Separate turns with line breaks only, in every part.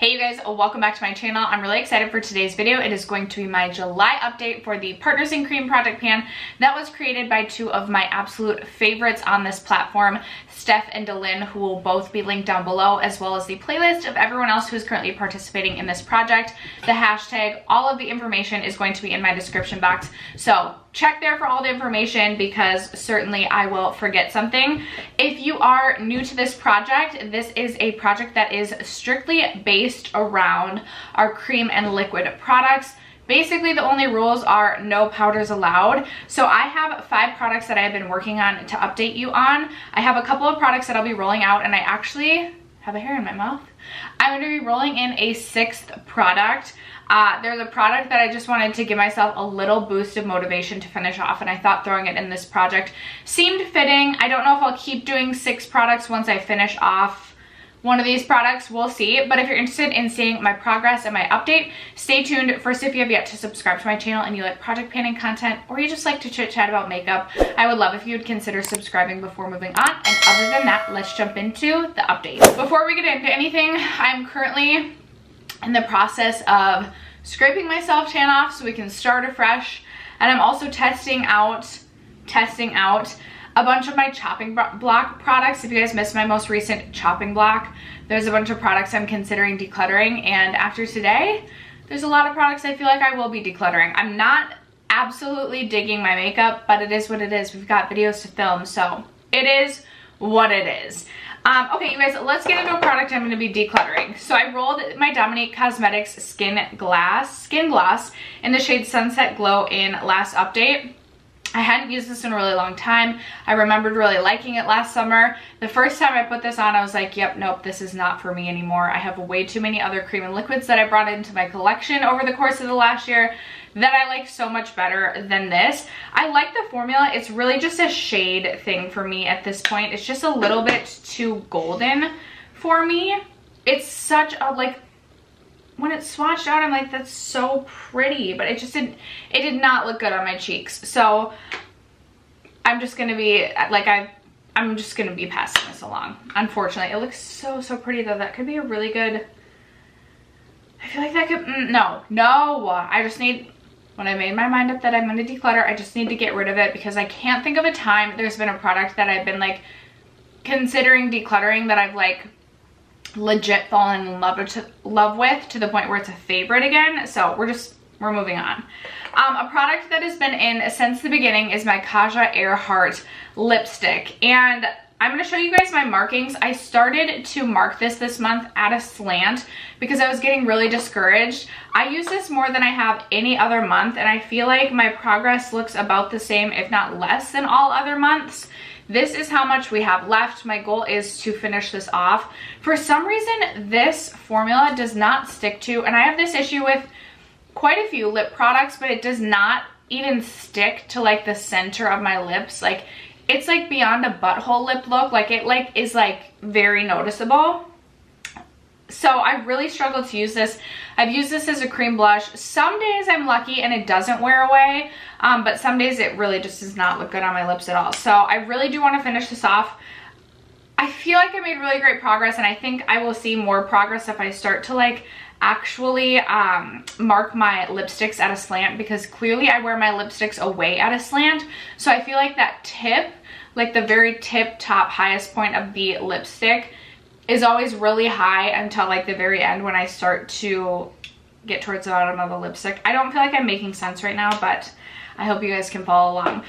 Hey you guys, welcome back to my channel. I'm really excited for today's video. It is going to be my July update for the Partners in Cream project pan that was created by two of my absolute favorites on this platform, Steph and DaLin, who will both be linked down below, as well as the playlist of everyone else who is currently participating in this project. The hashtag, all of the information is going to be in my description box. So check there for all the information because certainly I will forget something. If you are new to this project, this is a project that is strictly based around our cream and liquid products. Basically, the only rules are no powders allowed. So I have 5 products that I have been working on to update you on. I have a couple of products that I'll be rolling out, and I actually have a hair in my mouth. I'm going to be rolling in a 6th product. There's a product that I just wanted to give myself a little boost of motivation to finish off, and I thought throwing it in this project seemed fitting. I don't know if I'll keep doing 6 products once I finish off one of these products, we'll see. But if you're interested in seeing my progress and my update, stay tuned. First, if you have yet to subscribe to my channel and you like project panning content, or you just like to chit chat about makeup, I would love if you would consider subscribing before moving on. And other than that, let's jump into the update. Before we get into anything, I'm currently in the process of scraping my self tan off so we can start afresh. And I'm also testing out a bunch of my chopping block products. If you guys missed my most recent chopping block, there's a bunch of products I'm considering decluttering, and after today, there's a lot of products I feel like I will be decluttering. I'm not absolutely digging my makeup, but it is what it is. We've got videos to film, so it is what it is. Okay, you guys, let's get into a product I'm going to be decluttering. So I rolled my Dominique Cosmetics Skin Gloss in the shade Sunset Glow in last update. I hadn't used this in a really long time. I remembered really liking it last summer. The first time I put this on, I was like, yep, nope, this is not for me anymore. I have way too many other cream and liquids that I brought into my collection over the course of the last year that I like so much better than this. I like the formula. It's really just a shade thing for me at this point. It's just a little bit too golden for me. It's such a, like, when it's swatched out, I'm like, that's so pretty, but it did not look good on my cheeks. So I'm just gonna be like, I'm just gonna be passing this along. Unfortunately, it looks so pretty though. That could be a really good, I feel like that could, no, I just need, when I made my mind up that I'm gonna declutter, I just need to get rid of it because I can't think of a time there's been a product that I've been like considering decluttering that I've like legit fallen in love with to the point where it's a favorite again. So we're moving on. A product that has been in since the beginning is my Kaja Earhart lipstick, and I'm going to show you guys my markings. I started to mark this month at a slant because I was getting really discouraged. I use this more than I have any other month, and I feel like my progress looks about the same, if not less, than all other months. This is how much we have left. My goal is to finish this off. For some reason, this formula does not stick to, and I have this issue with quite a few lip products, but it does not even stick to like the center of my lips. Like, it's like beyond a butthole lip look. Like, it like is like very noticeable. So I really struggle to use this. I've used this as a cream blush. Some days I'm lucky and it doesn't wear away, but some days it really just does not look good on my lips at all. So I really do want to finish this off. I feel like I made really great progress, and I think I will see more progress if I start to like actually mark my lipsticks at a slant, because clearly I wear my lipsticks away at a slant. So I feel like that tip, like the very tip top highest point of the lipstick, is always really high until like the very end when I start to get towards the bottom of the lipstick. I don't feel like I'm making sense right now, but I hope you guys can follow along.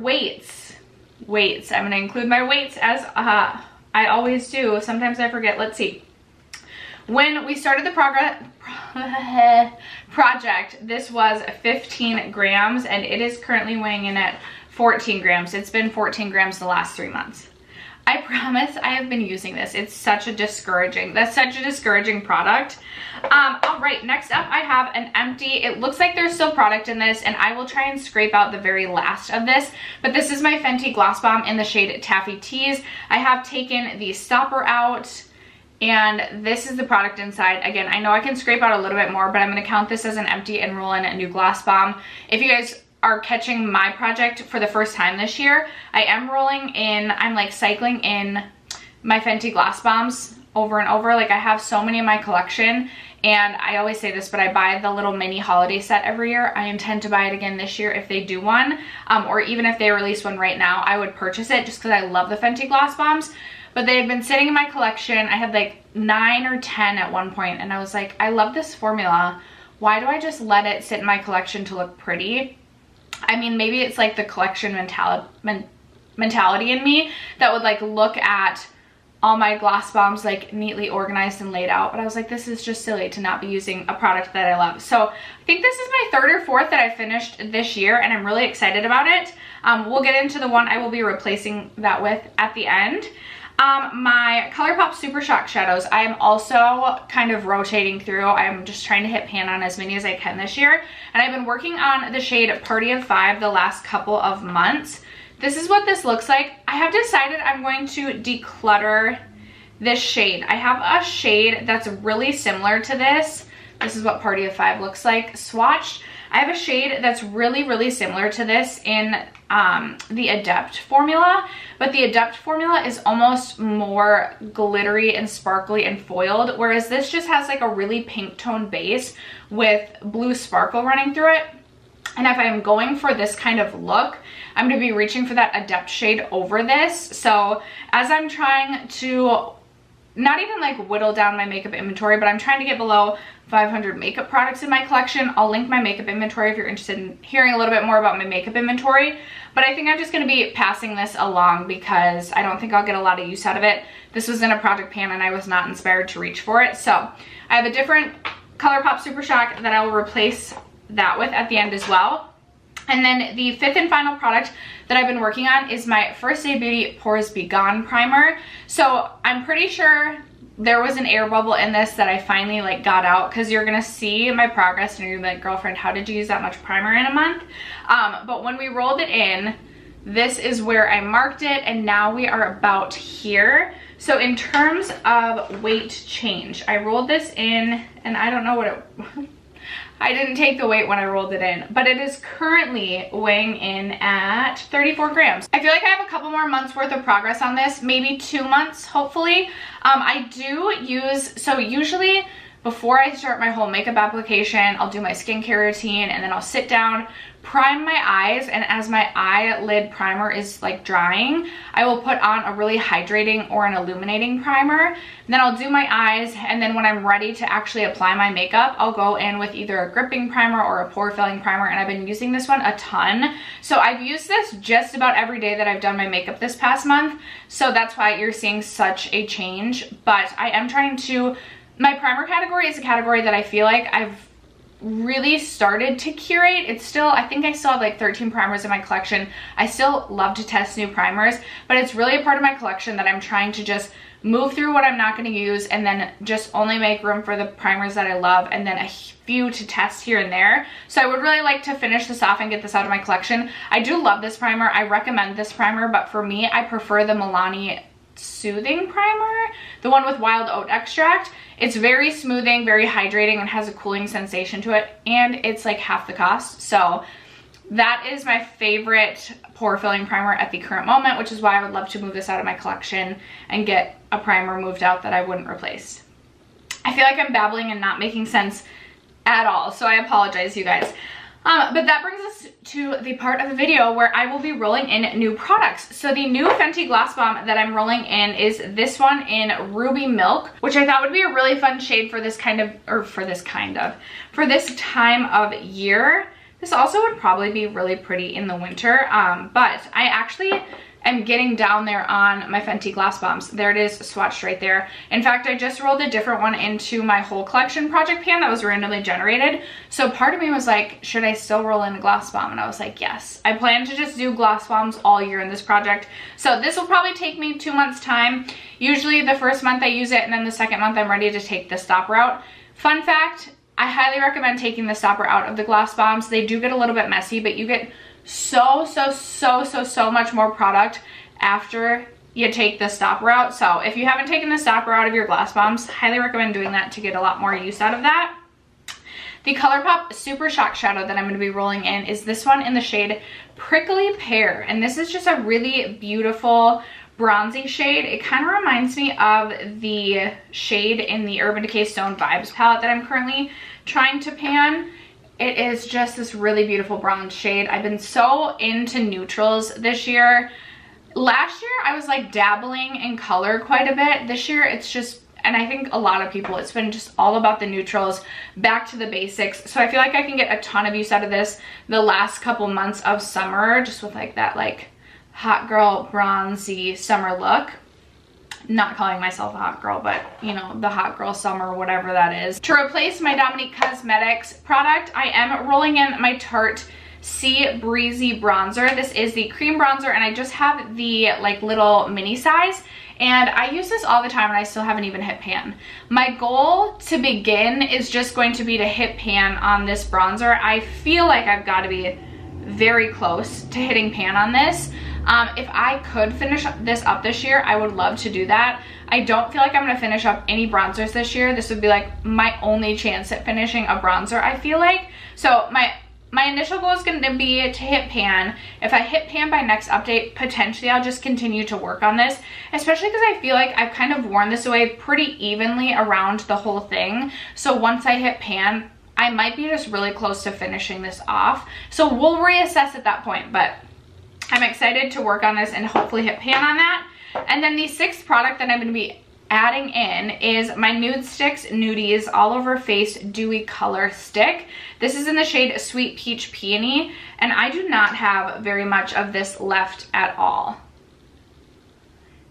Weights. I'm gonna include my weights as I always do. Sometimes I forget. Let's see. When we started the project, this was 15 grams, and it is currently weighing in at 14 grams. It's been 14 grams the last 3 months. I promise I have been using this. It's such a discouraging product. All right, next up I have an empty, it looks like there's still product in this, and I will try and scrape out the very last of this, but this is my Fenty Gloss Bomb in the shade Taffy Tease. I have taken the stopper out, and this is the product inside. Again, I know I can scrape out a little bit more, but I'm gonna count this as an empty and roll in a new Gloss Bomb. If you guys are catching my project for the first time this year, I am rolling in, I'm like cycling in my Fenty Gloss Bombs over and over. Like I have so many in my collection, and I always say this, but I buy the little mini holiday set every year. I intend to buy it again this year if they do one, or even if they release one right now, I would purchase it just because I love the Fenty Gloss Bombs. But they had been sitting in my collection. I had like 9 or 10 at one point, and I was like, I love this formula. Why do I just let it sit in my collection to look pretty? I mean, maybe it's like the collection mentality in me that would like look at all my gloss bombs like neatly organized and laid out, but I was like, this is just silly to not be using a product that I love. So I think this is my 3rd or 4th that I finished this year, and I'm really excited about it. We'll get into the one I will be replacing that with at the end. My ColourPop Super Shock shadows, I am also kind of rotating through. I'm just trying to hit pan on as many as I can this year, and I've been working on the shade Party of 5 the last couple of months. This is what this looks like. I have decided I'm going to declutter this shade. I have a shade that's really similar to this. This is what Party of 5 looks like swatched. I have a shade that's really similar to this in the Adept formula, but the Adept formula is almost more glittery and sparkly and foiled, whereas this just has like a really pink tone base with blue sparkle running through it. And if I'm going for this kind of look, I'm going to be reaching for that Adept shade over this. So as I'm trying to not even like whittle down my makeup inventory, but I'm trying to get below 500 makeup products in my collection. I'll link my makeup inventory if you're interested in hearing a little bit more about my makeup inventory. But I think I'm just going to be passing this along because I don't think I'll get a lot of use out of it. This was in a project pan and I was not inspired to reach for it. So I have a different ColourPop Super Shock that I will replace that with at the end as well. And then the 5th and final product that I've been working on is my First Aid Beauty Pores Be Gone primer. So I'm pretty sure there was an air bubble in this that I finally like got out, because you're gonna see my progress and you're gonna be like, girlfriend, how did you use that much primer in a month? But when we rolled it in, this is where I marked it, and now we are about here. So in terms of weight change, I rolled this in, and I don't know what it I didn't take the weight when I rolled it in, but it is currently weighing in at 34 grams. I feel like I have a couple more months worth of progress on this, maybe 2 months, hopefully. I do use, so usually before I start my whole makeup application, I'll do my skincare routine, and then I'll sit down, prime my eyes, and as my eyelid primer is like drying, I will put on a really hydrating or an illuminating primer. Then I'll do my eyes, and then when I'm ready to actually apply my makeup, I'll go in with either a gripping primer or a pore filling primer, and I've been using this one a ton. So I've used this just about every day that I've done my makeup this past month, so that's why you're seeing such a change. But I am trying to, my primer category is a category that I feel like I've really started to curate. It's still, I think I still have like 13 primers in my collection. I still love to test new primers, but it's really a part of my collection that I'm trying to just move through what I'm not going to use, and then just only make room for the primers that I love, and then a few to test here and there. So I would really like to finish this off and get this out of my collection. I do love this primer. I recommend this primer, but for me, I prefer the Milani Soothing Primer, the one with wild oat extract. It's very smoothing, very hydrating, and has a cooling sensation to it, and it's like half the cost. So that is my favorite pore filling primer at the current moment, which is why I would love to move this out of my collection and get a primer moved out that I wouldn't replace. I feel like I'm babbling and not making sense at all, so I apologize, you guys. But that brings us to the part of the video where I will be rolling in new products. So the new Fenty Gloss Bomb that I'm rolling in is this one in Ruby Milk, which I thought would be a really fun shade for this kind of, for this time of year. This also would probably be really pretty in the winter, but I actually am getting down there on my Fenty Gloss Bombs. There it is, swatched right there. In fact, I just rolled a different one into my whole collection project pan that was randomly generated. So part of me was like, should I still roll in a gloss bomb? And I was like, yes. I plan to just do gloss bombs all year in this project. So this will probably take me 2 months time. Usually the first month I use it, and then the second month I'm ready to take the stopper out. Fun fact, I highly recommend taking the stopper out of the gloss bombs. They do get a little bit messy, but you get so much more product after you take the stopper out. So if you haven't taken the stopper out of your gloss bombs, highly recommend doing that to get a lot more use out of that. The ColourPop Super Shock shadow that I'm going to be rolling in is this one in the shade Prickly Pear, and this is just a really beautiful bronzy shade. It kind of reminds me of the shade in the Urban Decay Stone Vibes palette that I'm currently trying to pan. It is just this really beautiful bronze shade. I've been so into neutrals this year. Last year I was like dabbling in color quite a bit. This year it's just, and I think a lot of people, it's been just all about the neutrals, back to the basics. So I feel like I can get a ton of use out of this the last couple months of summer, just with like that like hot girl bronzy summer look. Not calling myself a hot girl, but you know, the hot girl summer, whatever that is. To replace my Dominique Cosmetics product, I am rolling in my Tarte Sea Breezy bronzer. This is the cream bronzer, and I just have the like little mini size, and I use this all the time and I still haven't even hit pan. My goal to begin is just going to be to hit pan on this bronzer. I feel like I've got to be very close to hitting pan on this. If I could finish this up this year, I would love to do that. I don't feel like I'm gonna finish up any bronzers this year. This would be like my only chance at finishing a bronzer, I feel like. So my initial goal is gonna be to hit pan. If I hit pan by next update, potentially I'll just continue to work on this, especially because I feel like I've kind of worn this away pretty evenly around the whole thing. So once I hit pan, I might be just really close to finishing this off. So we'll reassess at that point, but I'm excited to work on this and hopefully hit pan on that. And then the sixth product that I'm going to be adding in is my Nude Sticks Nudies All Over Face Dewy Color Stick. This is in the shade Sweet Peach Peony, and I do not have very much of this left at all.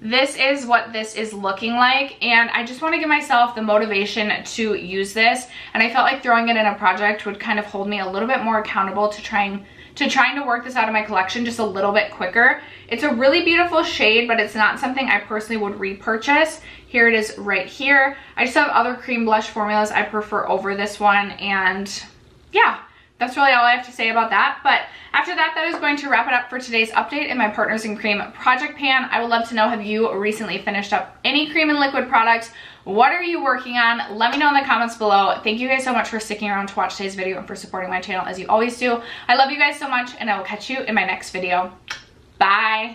This is what this is looking like, and I just want to give myself the motivation to use this, and I felt like throwing it in a project would kind of hold me a little bit more accountable to trying to work this out of my collection just a little bit quicker. It's a really beautiful shade, but it's not something I personally would repurchase. Here it is right here. I just have other cream blush formulas I prefer over this one, and yeah, that's really all I have to say about that. But after that, that is going to wrap it up for today's update in my Partners in Cream project pan. I would love to know, have you recently finished up any cream and liquid products? What are you working on? Let me know in the comments below. Thank you guys so much for sticking around to watch today's video and for supporting my channel as you always do. I love you guys so much, and I will catch you in my next video. Bye.